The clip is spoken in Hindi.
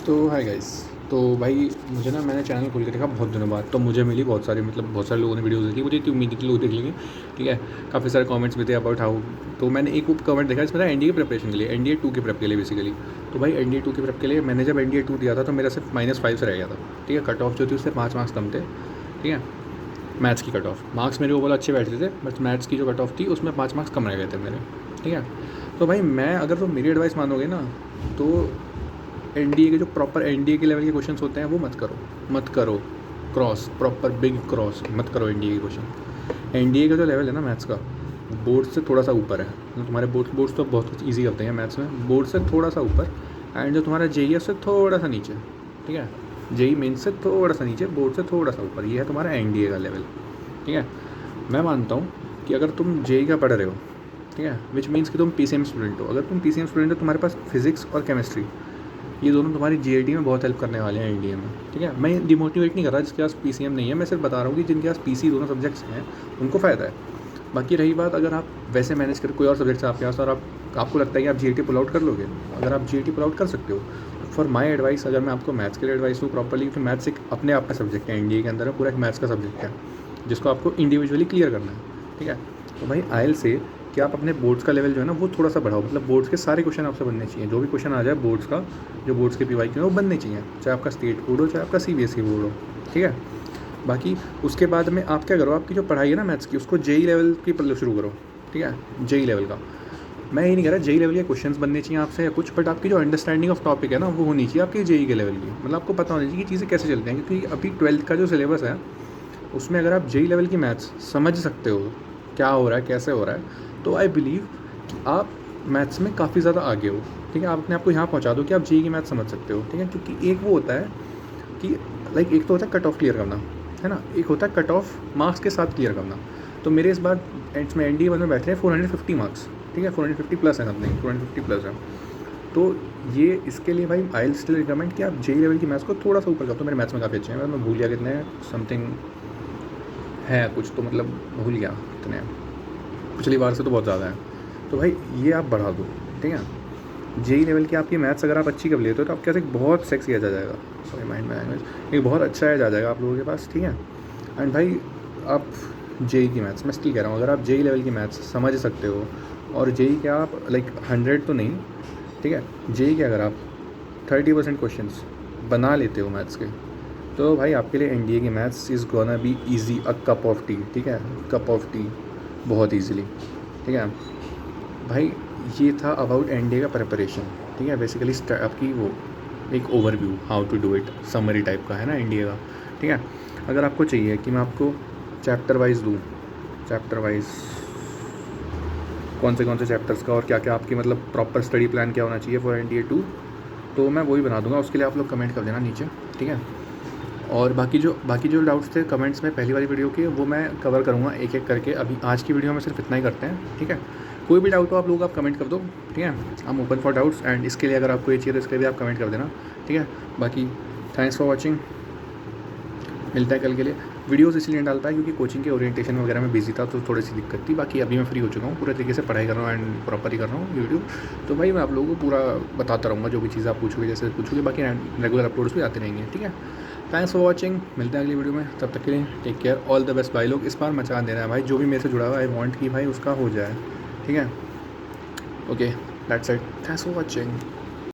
तो हाय गाइस। तो भाई मुझे ना मैंने चैनल खोल के देखा बहुत दिनों बाद, तो मुझे मिली बहुत सारी बहुत सारे लोगों ने वीडियोस देखी। मुझे इतनी उम्मीद थी लोग देख लेंगे, ठीक है। काफ़ी सारे कमेंट्स भी थे अबाउट हाउ। तो मैंने एक कमेंट देखा इसमें था एनडीए प्रिपरेशन के लिए, एनडीए 2 की प्रेप के लिए बेसिकली। तो भाई एनडीए 2 की प्रेप के लिए मैंने जब एनडीए 2 दिया था तो मेरा सिर्फ -5 से रह गया था, ठीक है। कट ऑफ जो थी उससे 5 मार्क्स कम थे, ठीक है। मैथ्स की कट ऑफ मार्क्स मेरे ओवरऑल अच्छे बैठते थे, बट मैथ्स की जो कट ऑफ थी उसमें 5 मार्क्स कम रह गए थे मेरे, ठीक है। तो भाई मैं अगर तो मेरी एडवाइस मानोगे ना, तो एनडीए के जो प्रॉपर एनडीए के लेवल के क्वेश्चंस होते हैं वो मत करो क्रॉस, प्रॉपर बिग क्रॉस मत करो एनडीए के क्वेश्चन। एनडीए का जो लेवल है ना मैथ्स का, बोर्ड से थोड़ा सा ऊपर है। तो तुम्हारे बोर्ड्स तो बहुत ईजी होते हैं मैथ्स में, बोर्ड से थोड़ा सा ऊपर। एंड जो तुम्हारा जेई है उससे थोड़ा सा नीचे, ठीक है। जेई मेन से थोड़ा सा नीचे, बोर्ड से थोड़ा सा ऊपर, ये है तुम्हारा एनडीए का लेवल, ठीक है। मैं मानता हूँ कि अगर तुम जेई का पढ़ रहे हो, ठीक है, विच मीन्स कि तुम पीसीएम स्टूडेंट हो। अगर तुम पीसीएम स्टूडेंट हो, तुम्हारे पास फिजिक्स और केमिस्ट्री, ये दोनों तुम्हारी जीआईटी में बहुत हेल्प करने वाले हैं एनडीए में, ठीक है। मैं डिमोटिवेट नहीं कर रहा जिसके पास पीसीएम नहीं है, मैं सिर्फ बता रहा हूँ कि जिनके पास पीसी दोनों सब्जेक्ट्स हैं उनको फ़ायदा है। बाकी रही बात, अगर आप वैसे मैनेज कर, कोई और सब्जेक्ट्स है आपके पास और आपको लगता है कि आप जीआईटी पुल आउट कर लोगे, अगर आप जीआईटी पुल आउट कर सकते हो, फॉर माई एडवाइस, अगर मैं आपको मैथ्स के लिए एडवाइस दूँ प्रॉपरली, तो मैथ्स एक अपने आप का सब्जेक्ट है, एनडीए के अंदर पूरा एक मैथ्स का सब्जेक्ट है जिसको आपको इंडिविजुअली क्लियर करना है, ठीक है। तो भाई आयल से कि आप अपने बोर्ड्स का लेवल जो है ना वो थोड़ा सा बढ़ाओ, मतलब बोर्ड्स के सारे क्वेश्चन आपसे बनने चाहिए। जो भी क्वेश्चन आ जाए बोर्ड्स का, जो बोर्ड्स के पीवाई के वो बनने चाहिए, चाहे आपका स्टेट बोर्ड हो चाहे आपका सीबीएसई बोर्ड हो, ठीक है। बाकी उसके बाद में आप क्या करो, आपकी जो पढ़ाई है ना मैथ्स की, उसको जेई लेवल की शुरू करो, ठीक है। जेई लेवल का मैं ये नहीं कह रहा जेई लेवल के क्वेश्चंस बनने चाहिए आपसे या कुछ, बट आपकी जो अंडरस्टैंडिंग ऑफ टॉपिक है ना वो होनी चाहिए आपकी जेई के लेवल की। मतलब आपको पता होनी चाहिए कि चीज़ें कैसे चलती हैं, क्योंकि अभी 12th का जो सिलेबस है उसमें अगर आप जेई लेवल की मैथ्स समझ सकते हो क्या हो रहा है कैसे हो रहा है, तो आई बिलीव कि आप मैथ्स में काफ़ी ज़्यादा आगे हो, ठीक है। आप अपने आप को यहाँ पहुँचा दो कि आप जेई की मैथ्स समझ सकते हो, ठीक है। क्योंकि एक वो होता है कि लाइक एक तो होता है कट ऑफ क्लियर करना, है ना, एक होता है कट ऑफ मार्क्स के साथ क्लियर करना। तो मेरे इस बार इसमें एनडीए वन में बैठे हैं 450 मार्क्स, ठीक है, 450 प्लस है, समथिंग 450 प्लस है। तो ये इसके लिए भाई आई स्टिल रिकमेंड कि आप जेई लेवल की मैथ्स को थोड़ा सा ऊपर कर दो। मेरे मैथ्स में काफ़ी अच्छे हैं, मैं भूल गया कितने समथिंग है कुछ, तो मतलब भूल गया कितने, पिछली बार से तो बहुत ज़्यादा है। तो भाई ये आप बढ़ा दो, ठीक है। जेई लेवल की आपकी मैथ्स अगर आप अच्छी कर लेते हो तो आप कैसे बहुत सेक्सी आ जाएगा, सॉरी माइंड में लैंग्वेज, एक बहुत अच्छा एज आ जाएगा आप लोगों के पास, ठीक है। एंड भाई आप जेई की मैथ्स, मैं स्टिल कह रहा हूँ, अगर आप जेई लेवल की मैथ्स समझ सकते हो, और जेई क्या आप लाइक 100 तो नहीं, ठीक है, जेई के अगर आप 30% क्वेश्चन बना लेते हो मैथ्स के, तो भाई आपके लिए एनडीए की maths is gonna be easy a cup of T, ठीक है, कप ऑफ टी, बहुत ईजीली, ठीक है। भाई ये था अबाउट एनडीए का प्रिपरेशन, ठीक है। बेसिकली आपकी वो एक overview how to do it, summary type का है ना एनडीए का, ठीक है। अगर आपको चाहिए कि मैं आपको चैप्टर वाइज दूँ, चैप्टर वाइज कौन से चैप्टर्स का और क्या क्या आपकी मतलब प्रॉपर स्टडी प्लान क्या होना चाहिए फॉर एनडीए 2, तो मैं वही बना दूंगा। उसके लिए आप लोग कमेंट कर देना नीचे, ठीक है। और बाकी जो डाउट्स थे कमेंट्स में पहली वाली वीडियो के, वो मैं कवर करूँगा एक एक करके। अभी आज की वीडियो में सिर्फ इतना ही करते हैं, ठीक है। कोई भी डाउट हो आप लोग आप कमेंट कर दो, ठीक है। I am open for doubts, and इसके लिए अगर आपको ये चाहिए तो इसके लिए आप कमेंट कर देना, ठीक है। बाकी थैंक्स फॉर वॉचिंग, मिलता है कल के लिए। वीडियोस इसलिए नहीं डाल पाया क्योंकि कोचिंग के ओरिएंटेशन वगैरह में बिजी था, तो थोड़ी सी दिक्कत थी। बाकी अभी मैं फ्री हो चुका हूँ, पूरे तरीके से पढ़ाई कर रहा हूँ एंड प्रॉपर ही कर रहा हूँ यूट्यूब। तो भाई मैं आप लोगों को पूरा बताता रहूँगा, जो भी चीज़ आप पूछोगे जैसे पूछोगे, बाकी रेगुलर अपलोड्स भी आते रहेंगे, ठीक है। थैंक्स फॉर वॉचिंग, मिलते हैं अगली वीडियो में, तब तक के लिए take care, all the best. भाई लोग इस बार मचा देना है भाई, जो भी मेरे से जुड़ा हुआ है, आई वांट कि भाई उसका हो जाए, ठीक है। Okay that's it, thanks for watching.